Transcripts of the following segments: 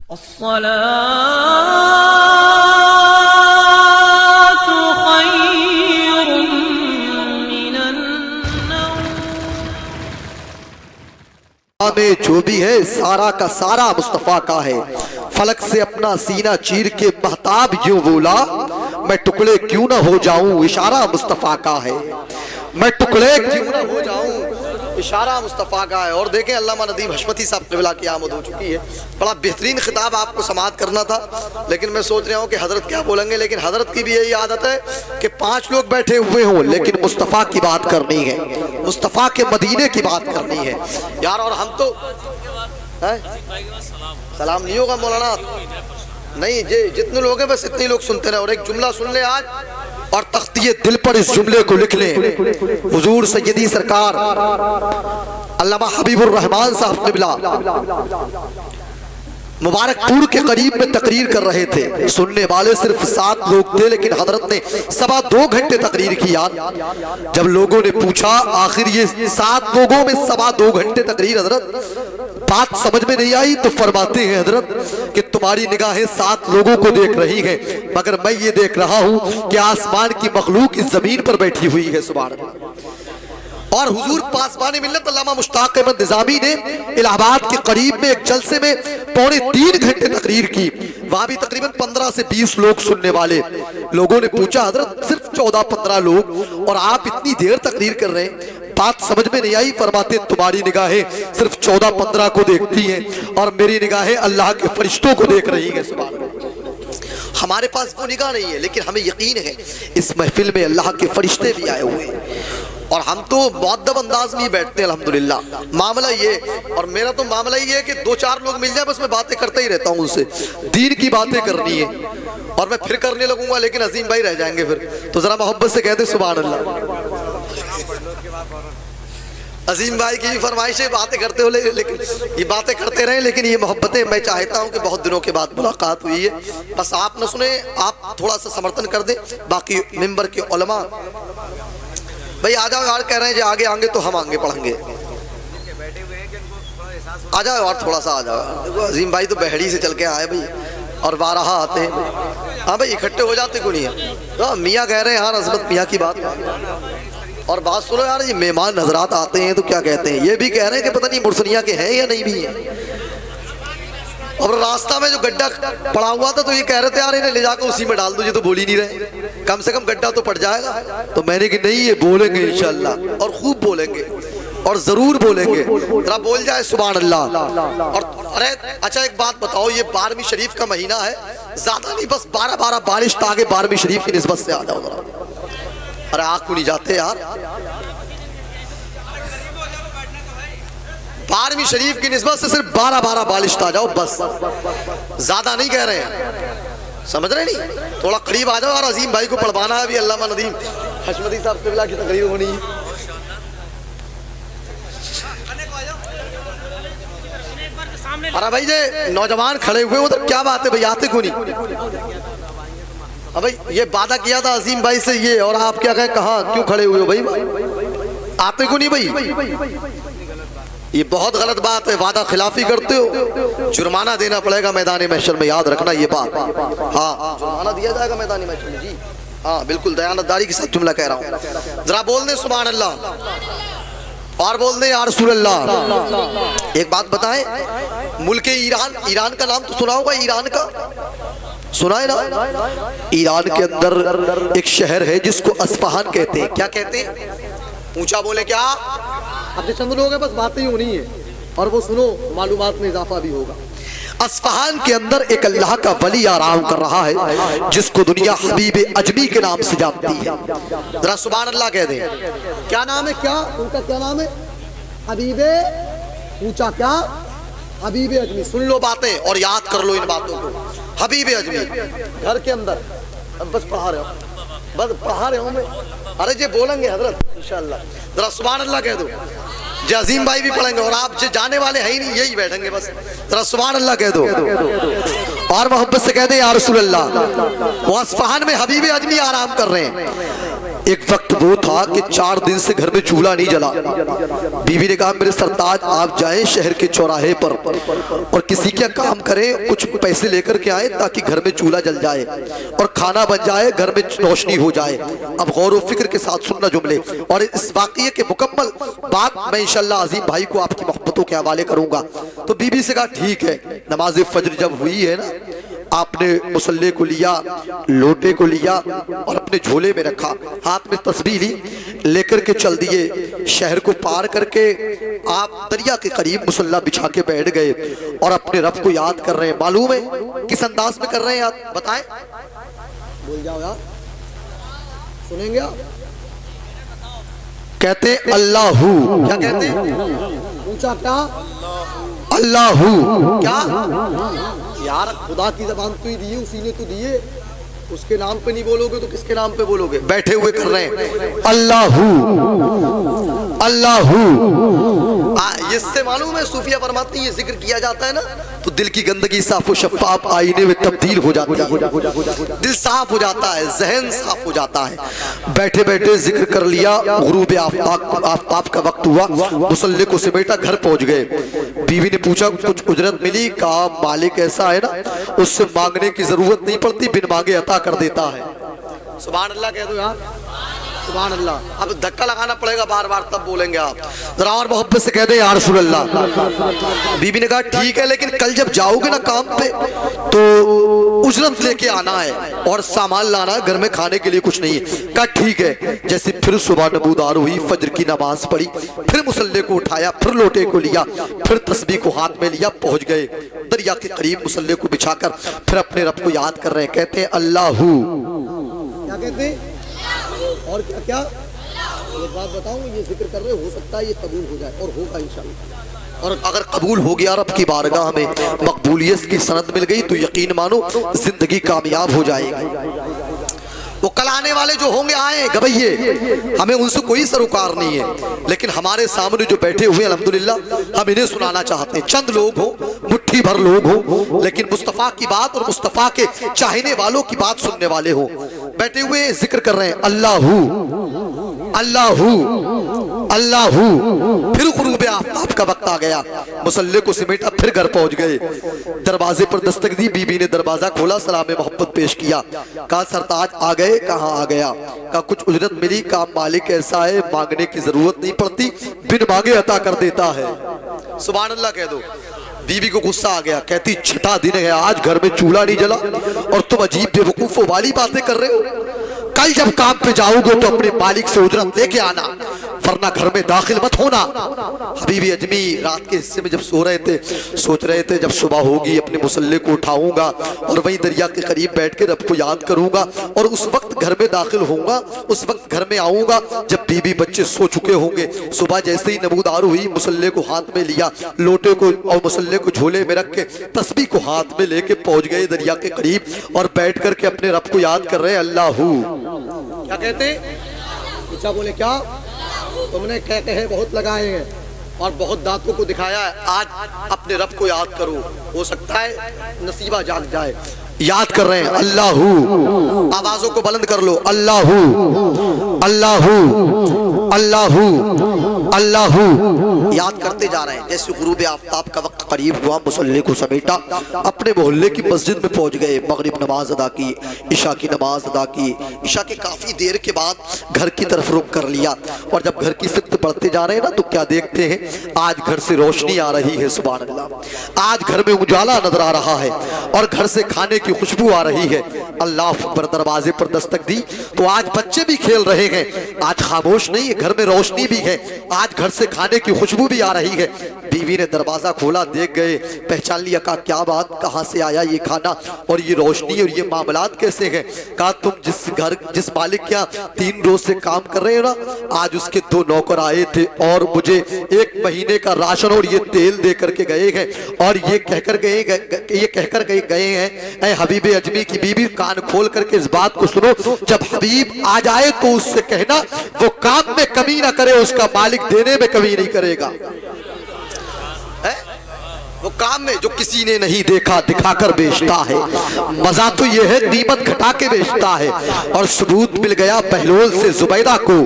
में जो भी है सारा का सारा मुस्तफा का है। फलक से अपना सीना चीर के महताब यूं बोला, मैं टुकड़े क्यों ना हो जाऊं, इशारा मुस्तफा का है। मैं टुकड़े क्यों ना हो जाऊं, इशारा मुस्तफ़ा का है। और देखें अल्लामा नदीम हशमती साहब क़िबला की आमद हो चुकी है। बड़ा बेहतरीन खिताब आपको समाअत करना था, लेकिन मैं सोच रहा हूँ कि हज़रत क्या बोलेंगे। लेकिन हज़रत की भी यही आदत है कि 5 लोग बैठे हुए हों, लेकिन मुस्तफ़ा की बात करनी है, मुस्तफ़ा के मदीने की बात करनी है यार। और हम तो सलाम नहीं होगा मौलाना, नहीं जितने लोग हैं बस इतने लोग सुनते रहे। और एक जुमला सुन ले आज और तख्तिये दिल पर इस जुमले को लिख लें। हुजूर सैयदी सरकार अल्लामा हबीबुर रहमान साहब क़िबला मुबारकपुर के करीब में तकरीर कर रहे थे। सुनने वाले सिर्फ 7 लोग थे, लेकिन हजरत ने 2.25 घंटे तकरीर की। यार जब लोगों ने पूछा आखिर ये 7 लोगों में 2.25 घंटे तकरीर, हजरत बात समझ में नहीं आई तो फरमाते हैं हजरत कि तुम्हारी निगाहें 7 लोगों को देख रही हैं, मगर मैं ये देख रहा हूं कि आसमान की मखलूक इस जमीन पर बैठी हुई है। सुभान अल्लाह। और हुजूर पासबान मिल्लत अल्लामा मुश्ताक अहमद निज़ामी ने इलाहाबाद के करीब में एक जलसे में 2.25 घंटे तकरीर की। वहां भी तकरीबन 15 से 20 लोग सुनने वाले। लोगों ने पूछा हजरत सिर्फ 14-15 लोग और आप इतनी देर तकरीर कर रहे हैं, बात समझ में नहीं आई। फरमाते तुम्हारी निगाहें सिर्फ 14-15 को देखती हैं और मेरी निगाहें अल्लाह के फरिश्तों को देख रही हैं। सुभान अल्लाह। हमारे पास वो निगाह नहीं है, लेकिन हमें यकीन है इस महफिल में अल्लाह के फरिश्ते भी आए हुए हैं और हम तो मुअद्दब अंदाज में ही बैठते हैं अल्हम्दुलिल्लाह। मामला ये, और मेरा तो मामला ये है कि 2-4 लोग मिल जाए बस मैं बातें करता ही रहता हूँ उनसे, दीन की बातें करनी है और मैं फिर करने लगूंगा, लेकिन अजीम भाई रह जाएंगे फिर। तो जरा मोहब्बत से कहते सुभान अल्लाह। अजीम भाई की भी फरमाइश है बातें करते हो, लेकिन ये बातें करते रहे, लेकिन ये मोहब्बतें मैं चाहता हूँ कि बहुत दिनों के बाद मुलाकात हुई है, बस आप न सुने, आप थोड़ा सा समर्थन कर दें। बाकी मिंबर के उलमा भाई आ जाओ यार, कह रहे हैं जो आगे आएंगे तो हम आगे पढ़ेंगे, आ जाओ यार थोड़ा सा आ जाओ। अजीम भाई तो बहड़ी से चल के आए भाई और 12 आते हैं। हाँ भाई इकट्ठे हो जाते क्यों नहीं है। तो मियाँ कह रहे हैं यार हज़रत मियाँ की बात, और बात सुनो यार, ये मेहमान हजरात आते हैं तो क्या कहते हैं, ये भी कह रहे हैं कि पता नहीं मुर्सनिया के हैं या नहीं भी है। और रास्ता में जो गड्ढा पड़ा हुआ था तो ये कह रहे थे यार इन्हें ले जाकर उसी में डाल दो, ये तो बोल ही नहीं रहे, कम से कम गड्ढा तो पड़ जाएगा। तो मैंने कि नहीं ये बोलेंगे इंशाअल्लाह, और खूब बोलेंगे और जरूर बोलेंगे, जरा बोल जाए सुभान अल्लाह। और अरे अच्छा एक बात बताओ, ये 12वीं शरीफ का महीना है, ज्यादा नहीं बस 12 बारिश आगे 12वीं शरीफ की निस्बत से आ जाओ जरा। अरे आग को नहीं जाते यार, 12वीं शरीफ की निस्बत से सिर्फ 12 बारिश आ जाओ बस, ज्यादा नहीं कह रहे हैं, समझ रहे नहीं। थोड़ा करीब आ जाओ यार, अजीम भाई को पढ़वाना है अभी अल्लामा नदीम हशमती साहब क़िबला की तकरीर होनी है। अरे भाई ये नौजवान खड़े हुए उधर, क्या बात है भाई, आते क्यों नहीं। अब भाई ये वादा किया था अजीम भाई से ये, और आप क्या कहें कहाँ क्यों खड़े हुए हो भाई, आते क्यों नहीं भाई, ये बहुत गलत बात है, वादा खिलाफी करते हो, जुर्माना देना पड़ेगा मैदान महशर में, याद रखना ये बात। हाँ जुर्माना दिया जाएगा मैदान महशर में जी, हाँ बिल्कुल दयानतदारी के साथ जुमला कह रहा हूँ। जरा बोल दे सुभान अल्लाह और बोल दे या रसूल अल्लाह। एक बात बताएं, मुल्क ईरान का नाम तो सुना होगा, ईरान का सुना है ना। ईरान के अंदर एक शहर है जिसको अस्फहान कहते हैं। क्या कहते हैं, ऊंचा बोले क्या, अपने चंद लोग हैं बस बातें ही होनी है और वो सुनो मालूमात में इजाफा भी होगा। अस्फहान के अंदर एक अल्लाह का वली आराम कर रहा है जिसको दुनिया हबीब अजमी के नाम से जानती है। जरा सुभान अल्लाह कह दे। क्या नाम है, क्या उनका क्या नाम है, हबीब ऊंचा क्या, हबीब अजमी। सुन लो बातें और याद कर लो इन बातों को। हबीब अजमी घर के अंदर, बस पढ़ा रहे हो, बस पढ़ा रहे हो मैं। अरे जे बोलेंगे हजरत इंशाअल्लाह, जरा सुभान अल्लाह कह दो। जो अजीम भाई भी पढ़ेंगे और आप जो जाने वाले हैं ही नहीं, यही बैठेंगे बस, जरा सुभान अल्लाह कह दो और मोहब्बत से कह दे या रसूल अल्लाह। वो अस्फहान में हबीब अजमी आराम कर रहे हैं। एक वक्त वो था कि 4 दिन से घर में चूल्हा नहीं जला। बीवी ने कहा मेरे सरताज आप जाएं शहर के चौराहे पर और किसी का काम करें, कुछ पैसे लेकर के आए ताकि घर में चूल्हा जल जाए और खाना बन जाए, घर में रोशनी हो जाए। अब गौर व फिक्र के साथ सुनना जुमले, और इस वाक़ये के मुकम्मल बात मैं इंशाअल्लाह अजीम भाई को आपकी मोहब्बतों के हवाले करूंगा। तो बीबी से कहा ठीक है। नमाज फजर जब हुई है ना, आपने मुसल्ले को लिया, लोटे को लिया और अपने झोले में रखा, हाथ में तस्बीह ली, लेकर के चल दिए। शहर को पार करके आप दरिया के करीब मुसल्ला बिछा के बैठ गए और अपने रब को याद कर रहे हैं। मालूम है किस अंदाज में कर रहे हैं याद? बताएं, बोल जाओ यार, सुनेंगे आप? कहते अल्लाहू। क्या कहते हैं? ऊंचा क्या? अल्लाहू। क्या यार, खुदा की जबान तो ही दी है, उसी ने तो दी है, उसके नाम पे नहीं बोलोगे तो किसके नाम पे बोलोगे? बैठे हुए कर रहे हैं अल्लाहू अल्लाहू। इससे मालूम है सूफिया फरमाती है ये जिक्र किया जाता है ना तो दिल की गंदगी साफ व शफ़ाफ आईने में तब्दील हो जाती है, दिल साफ हो जाता है, जहन साफ हो जाता है। बैठे बैठे जिक्र कर लिया, गुरूब आफ्ताब का वक्त हुआ, मुसल्ले को समेटा, घर पहुंच गए। बीवी ने पूछा कुछ उजरत मिली? कहा मालिक ऐसा है ना उससे मांगने की जरूरत नहीं पड़ती, बिन मांगे अता कर देता है। सुभान अल्लाह कह दो यार, सुभान अल्लाह। अब धक्का लगाना पड़ेगा बार बार, तब बोलेंगे आप। जरा और मोहब्बत से कह दे या रसूल अल्लाह। बीबी ने कहा ठीक है, लेकिन कल जब जाओगे ना काम पे तो उजरत लेके आना है और सामान लाना है, घर में खाने के लिए कुछ नहीं है। कहा ठीक है। जैसे फिर सुबह नबूदार हुई, फजर की नमाज पढ़ी, फिर मुसल्ले को उठाया, फिर लोटे को लिया, फिर तस्बीह को हाथ में लिया, पहुंच गए दरिया के करीब। मुसल्ले को बिछाकर फिर अपने रब को याद कर रहे हैं। कहते हैं अल्लाहू। क्या कहते हैं? और क्या क्या? एक बात बताऊं, ये जिक्र कर रहे हो सकता है ये कबूल हो जाए, और होगा इंशाअल्लाह। और अगर कबूल हो गया, रब की बारगाह में मकबूलियत की सनद मिल गई तो यकीन मानो जिंदगी कामयाब हो जाएगी। वो कल आने वाले जो होंगे आए गवैये, हमें उनसे कोई सरोकार नहीं है, लेकिन हमारे सामने जो बैठे हुए अल्हम्दुलिल्लाह हम इन्हें सुनाना चाहते हैं। चंद लोग हो, मुट्ठी भर लोग हो, लेकिन मुस्तफ़ा की बात और मुस्तफ़ा के चाहने वालों की बात सुनने वाले हो। बैठे हुए जिक्र कर रहे हैं अल्लाहू अल्लाहू अल्लाहू। फिर गुरूब आफ्ताब का वक्त आ गया, मुसल्ले को समेटा, फिर घर पहुंच गए। दरवाजे पर दस्तक दी, बीबी ने दरवाजा खोला, सलाम मोहब्बत पेश किया। कहा सरताज आ गए? कहाँ आ गया? कहा कुछ उजरत मिली? कहा मालिक ऐसा है मांगने की जरूरत नहीं पड़ती, बिन मांगे अता कर देता है। सुभान अल्लाह कह दो। बीबी को गुस्सा आ गया, कहती छठा दिन है आज घर में चूल्हा नहीं जला और तुम अजीब बेवकूफों वाली बातें कर रहे हो। कल जब काम पे जाओगे तो अपने मालिक से उजरत लेके आना, वरना घर में दाखिल मत होना। हबीबी अजमी रात के हिस्से में जब सो रहे थे, सोच रहे थे जब सुबह होगी अपने मुसल्ले को उठाऊंगा और वहीं दरिया के करीब बैठ के रब को याद करूंगा और उस वक्त घर में दाखिल होऊंगा, उस वक्त घर में आऊंगा जब बीबी बच्चे सो चुके होंगे। सुबह जैसे ही नमूदार हुई, मुसल्ले को हाथ में लिया, लोटे को और मुसल्ले को झोले में रख के तस्बीह को हाथ में लेके पहुंच गए दरिया के करीब और बैठ करके अपने रब को याद कर रहे हैं अल्लाहू। क्या कहते? अच्छा बोले क्या? तुमने कह कहे बहुत लगाए हैं और बहुत दांतों को दिखाया है, आज अपने रब को याद करो, हो सकता है नसीबा जाग जाए। याद कर रहे हैं अल्लाहू। आवाजों को बुलंद कर लो, अल्लाहू अल्लाहू अल्लाहू अल्लाहू। याद करते जा रहे हैं। जैसे गुरूब आफ्ताब का वक्त करीब हुआ, मुसल्ले को समेटा, अपने मोहल्ले की मस्जिद में पहुंच गए। मगरिब नमाज अदा की, इशा की नमाज अदा की। इशा के काफी देर के बाद घर की तरफ रुख कर लिया और जब घर की सिफ्त बढ़ते जा रहे हैं ना तो क्या देखते हैं, आज घर से रोशनी आ रही है। सुभान अल्लाह, आज घर में उजाला नजर आ रहा है और घर से खाने की खुशबू आ रही है। अल्लाह अकबर। दरवाजे पर दस्तक दी तो आज बच्चे भी खेल रहे हैं, आज खामोश नहीं है, घर में रोशनी भी है, आज घर से खाने की खुशबू भी आ रही है। बीवी ने दरवाजा खोला, देख गए, पहचान लिया। कहा क्या बात, कहाँ से आया ये खाना और ये रोशनी और ये मामलात कैसे हैं? कहा तुम जिस मालिक के यहाँ 3 रोज से काम कर रहे हो ना, आज उसके 2 नौकर आए थे और मुझे 1 महीने का राशन और ये तेल दे करके गए हैं और ये कहकर गए हैं ऐ हबीब अजमी की बीबी, कान खोल करके इस बात को सुनो, जब हबीब आ जाए तो उससे कहना वो काम में कमी ना करे, उसका मालिक देने में कमी नहीं करेगा। वो काम में जो किसी ने नहीं देखा दिखाकर बेचता है। मजा तो ये है कीमत घटा के बेचता है। और सबूत मिल गया बहलोल से जुबैदा को,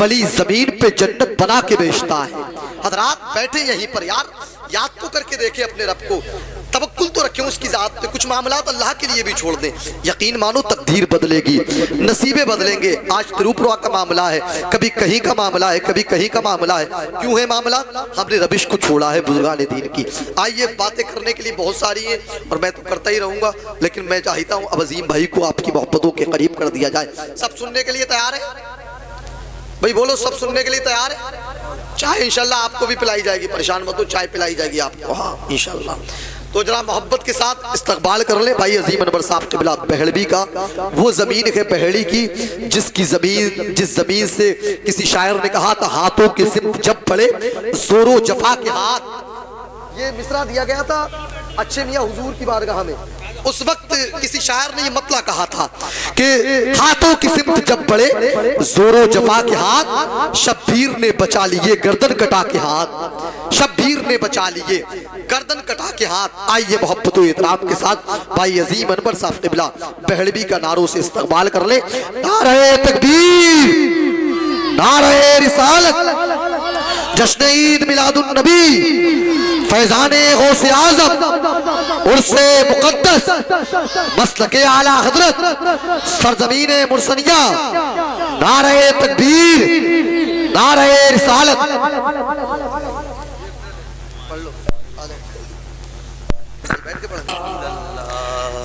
वली जमीन पे जन्नत बना के बेचता है। हजरात बैठे यहीं पर यार, याद तो करके देखे अपने रब को, तवक्कुल तो रखें उसकी जात पे। कुछ मामला तो अल्लाह के लिए भी छोड़ दें, यकीन मानो तकदीर बदलेगी, नसीबे बदलेंगे। आज तिरुपुरा का मामला है, कभी कहीं का मामला है, कभी कहीं का मामला है। क्यों है मामला? हमने रबिश को छोड़ा है बुजुर्गान दीन की। आइए बातें करने के लिए बहुत सारी हैं और मैं तो करता ही रहूंगा, लेकिन मैं चाहता हूँ अब अजीम भाई को आपकी मोहब्बतों के करीब कर दिया जाए। सब सुनने के लिए तैयार है भाई? बोलो, सब सुनने के लिए तैयार है? चाय इंशाल्लाह आपको भी पिलाई जाएगी, परेशान मत हो, चाय पिलाई जाएगी आपको, हाँ इंशाल्लाह। तो जरा मोहब्बत के साथ इस्तकबाल कर ले भाई अजीम अनवर साहब क़िबला बहलवी का। वो जमीन है बहड़ी की जिस जमीन से किसी शायर ने कहा था हाथों के सिमत जब पड़े जोरो जफा के हाथ। ये मिसरा दिया गया था अच्छे मियाँ हुजूर की बारगाह में। उस वक्त किसी शायर ने ये मतला कहा था कि हाथों की सिमत जब पड़े जोरो जफा के हाथ, शब्बीर ने बचा लिए गर्दन कटा के हाथ, शब्बीर ने बचा लिए गर्दन कटा के हाथ। आइए मोहब्बत एहतराम के साथ भाई अजीम अनवर साहब क़िबला बहलवी का नारों से इस्तकबाल कर ले। नारे तकबीर, नारे रिसालत, जश्न ईद मिलादुन नबी, फैजाने गौसे आज़म, उर्से मुक़द्दस, मसलके आला हज़रत, सरज़मीने मुर्सनिया, नारे तकबीर, नारे रिसालत।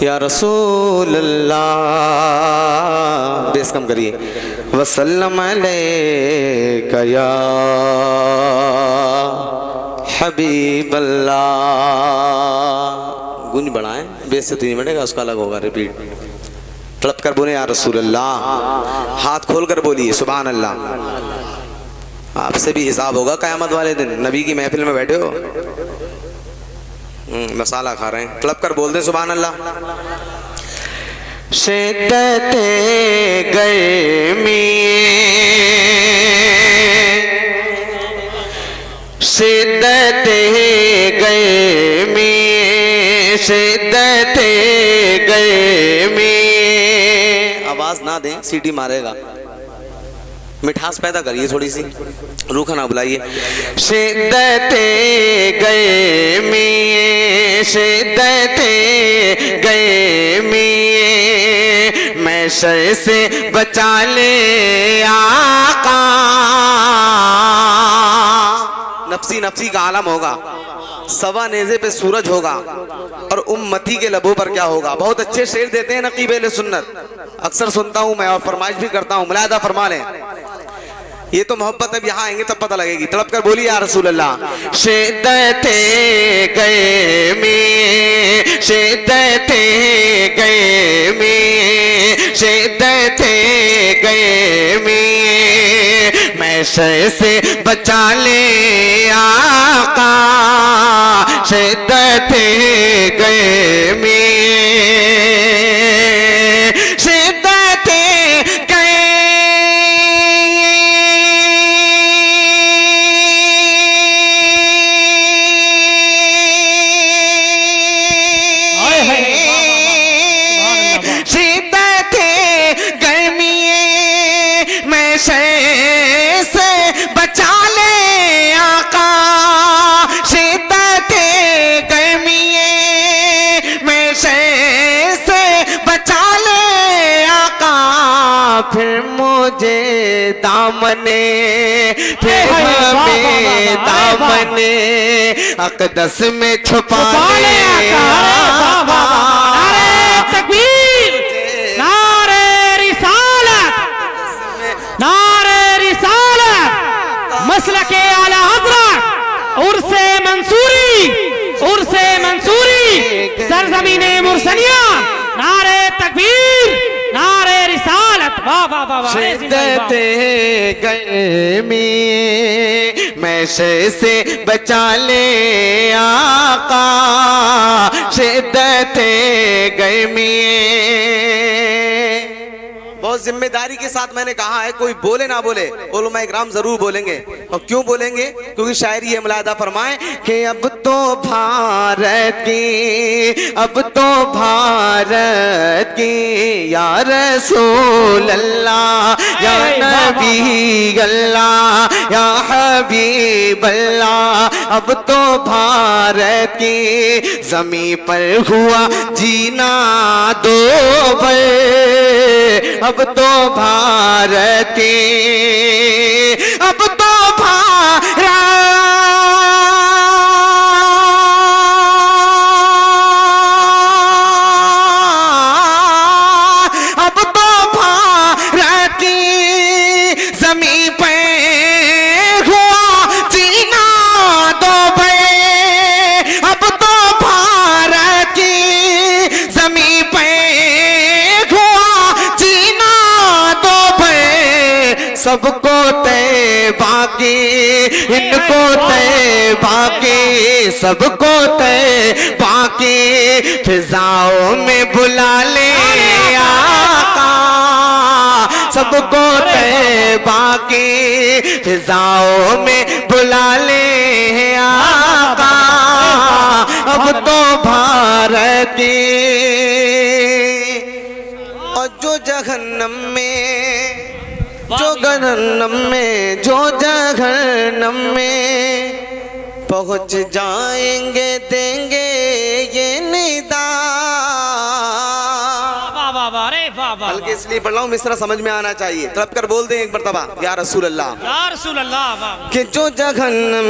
या रसूल अल्लाह, बेस कम करिए, वसल्लम अलैका या हबीब अल्लाह। गुंज बढ़ाएं, बेस से तो नहीं बढ़ेगा, उसका अलग होगा रिपीट। तड़प कर बोले या रसूल अल्लाह, हाथ खोल कर बोलिए सुभान अल्लाह। आपसे भी हिसाब होगा क़यामत वाले दिन। नबी की महफिल में बैठे हो, मसाला खा रहे हैं, तड़प कर बोल दे सुभान अल्लाह। शिद्दते गर्मी, शिद्दते गर्मी, शिद्दते गर्मी। आवाज ना दें, सीटी मारेगा। मिठास पैदा करिए थोड़ी सी, रूखा ना बुलाइए। शिद्दते गर्मी, शिद्दते गर्मी, मैं शर से बचा ले आका। नफसी नफसी का आलम होगा, सवा नेज़े पे सूरज होगा और उम्मती के लबों पर क्या होगा। बहुत अच्छे शेर देते हैं नकीब अहले सुन्नत, अक्सर सुनता हूं मैं और फरमाइश भी करता हूं, मुलाहिदा फरमा लें। ये तो मोहब्बत अब यहाँ आएंगे तब पता लगेगी। तड़प कर बोलिए या रसूल अल्लाह। शिद्दते गर्मी, शिद्दते गर्मी, शिद्दते गर्मी, मैं शर से बचा ले आका। शिद्दते गर्मी, शिद्दते फिर मुझे दामने, फिर हमें दामने अक़दस में छुपा ले। नारे तकबीर, नारे रिसालत, नारे रिसालत, मसलके आला हज़रत, उर्से मंसूरी, उर्से मंसूरी, सरज़मीने मुर्सनिया, नारे तकबीर, नारे रिसालत। वाह वाह वाह। शिद्दते गर्मी, मैं शर से बचा ले आका। शिद्दते गर्मी, बहुत जिम्मेदारी के साथ मैंने कहा है, कोई बोले ना बोले, उलमा इकराम जरूर बोलेंगे। और क्यों बोलेंगे? क्योंकि शायरी है, मुलाहिदा फरमाएं कि अब तो भारत की, अब तो भारत की या रसूल अल्लाह या नबी अल्लाह या हबीब अल्लाह, अब तो भारत की जमीन पर हुआ जीना दो भर, अब तो भारत की, अब तो भारत, अब तो भारत की जमीन पे हुआ जीना दो भाई, अब तो भारत की जमीन पे हुआ जीना दो भाई, सबको तैबा की, इनको तैबा की, सबको तैबा की फिजाओं में बुला ले आका, सबको तैबा की फिजाओं में बुला ले आका, अब तो भारत की। और जो जहन्नम में, जो जहन्नम में, जो जहन्नम में पहुंच जाएंगे देंगे ये निदा। हल्के इसलिए पढ़ रहा हूँ, मिसरा समझ में आना चाहिए, तड़प कर बोल दें एक मर्तबा या रसूल अल्लाह, या रसूल अल्लाह। कि जो जहन्नम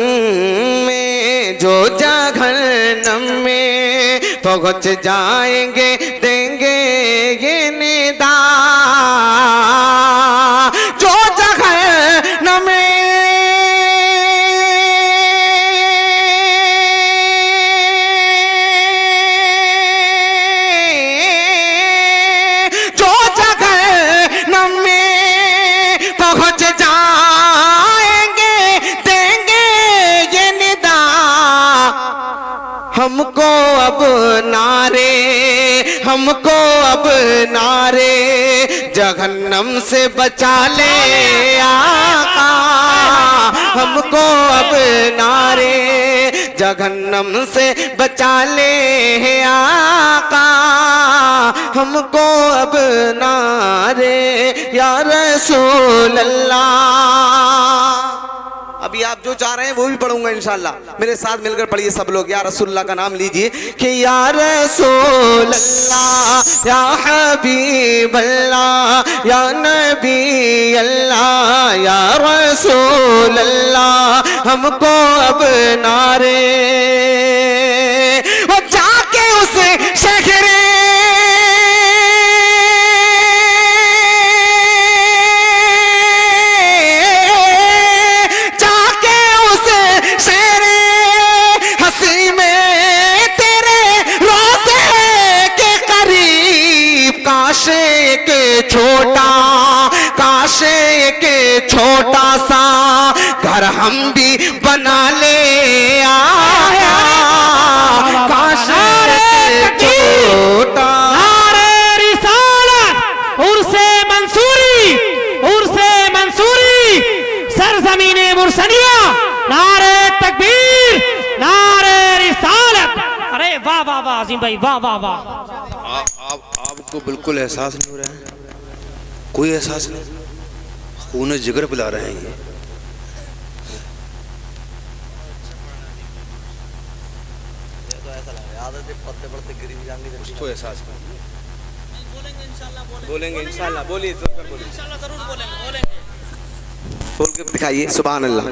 में, जो जहन्नम में पहुंच जाएंगे देंगे ये निदा, जो जहन्नम में, हमको अब नारे, हमको अब नारे जहन्नम से बचा ले आका, हमको अब नारे जहन्नम से बचा ले आका, हमको अब नारे या रसूल अल्लाह। अभी आप जो चाह रहे हैं वो भी पढ़ूंगा इंशाल्लाह, मेरे साथ मिलकर पढ़िए सब लोग, या रसूलुल्लाह का नाम लीजिए कि या रसूल अल्लाह या हबीब अल्लाह या नबी अल्लाह या रसूल अल्लाह, हमको अब नारे, वो जाके उसे शहरे काशे के छोटा, काशे के छोटा सा घर हम भी बना ले आया, काशे के छोटा। नारे रिसालत उर्से मंसूरी, उर्से मंसूरी सरजमीने मुरसलिया, नारे तकबीर, नारे रिसालत। अरे वाह वाह वाह अजीम भाई, वाह वाह वाह। आपको बिल्कुल एहसास नहीं हो रहा है? कोई एहसास नहीं, खून जिगर पिला रहे हैं ये। उसको एहसास बोलेंगे इंशाल्लाह, बोलिए, बोल के दिखाइए, सुभान अल्लाह।